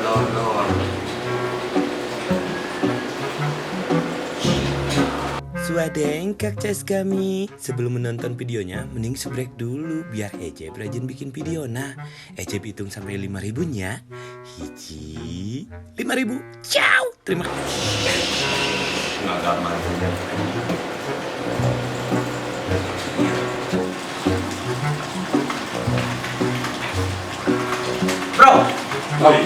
Lor. Swadeng kakces kami. Sebelum menonton videonya, mending break dulu biar Ejeb rajin bikin video. Nah, Ejeb hitung sampai 5.000-nya. Hiji, 5.000. Ciao. Terima kasih. Nggak gampang. Bro. Oi.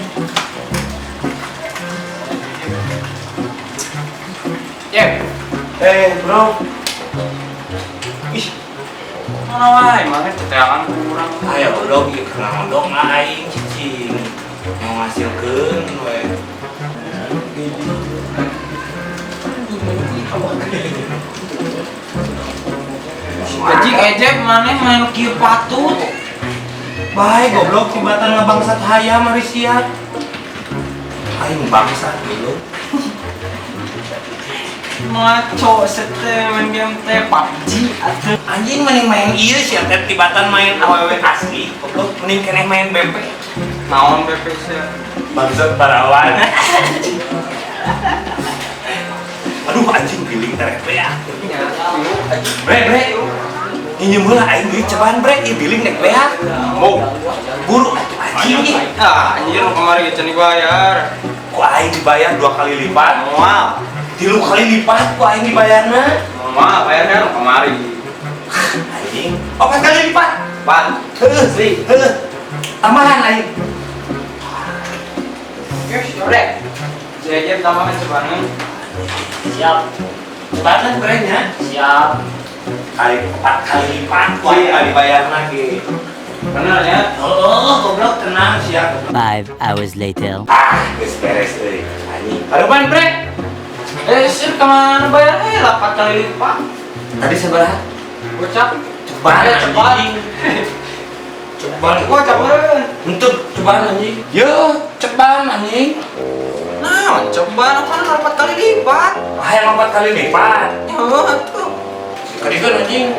Bro. Ih. Mana wae, mana keterangan kurang. Ayo dong, ieu kenal dong aing cicing. Mau ngasilkeun we. Jadi Ejeb mana main kieu patut. Bae goblok tibatan ngabangsat hayam ari sia. Aing bangsat dulu. Maco sete main game teh PUBG atuh. Anjing mending main ieu sia teh tibatan main awewe asli. Goblok mending keneh main BP. Naon BP sia? Bangsat parawan. Aduh anjing giling terek ya. Bre. Ini mula aing duit cobaan bre, ieu billing nek beak. Mau buru atuh anjing. Anjir kemarin geus dibayar. Ku aing dibayar 2 kali lipat. Moal. 3 kali lipat ku aing dibayarna. Moal bayarnya kemarin. Anjing. 4 kali lipat. Pan. Heuh. Tambahan aing. Yes, bre. Si Ejeb tambahan sebanyak. Siap. Cobaan bre nya. Siap. 4 kali lipat ku aing dibayar lagi. Bener ya? Oh, goblok tenang siap. 5 hours later. Geus beres euy. Anjing. Harapan bre. Sir kemana bayarnya 8 kali lipat. Tadi seberapa? Gocap. Cobaan Cepat. anjing. Cobaan Gocap meureun. Untuk cobaan anjing. Yo, cobaan anjing. Nah, coba kan 4 kali lipat. Hayang 4 kali lipat. Ya tuh. Kadikeun anjing.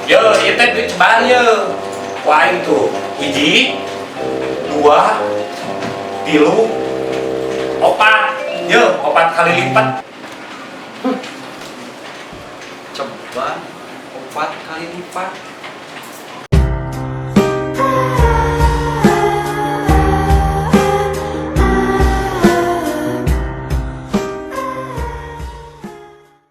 Yo, ieu teh duit cobaan ye. Wah itu 1, 2, 3, 4. Yo, 4 kali lipat. Coba 4 kali lipat.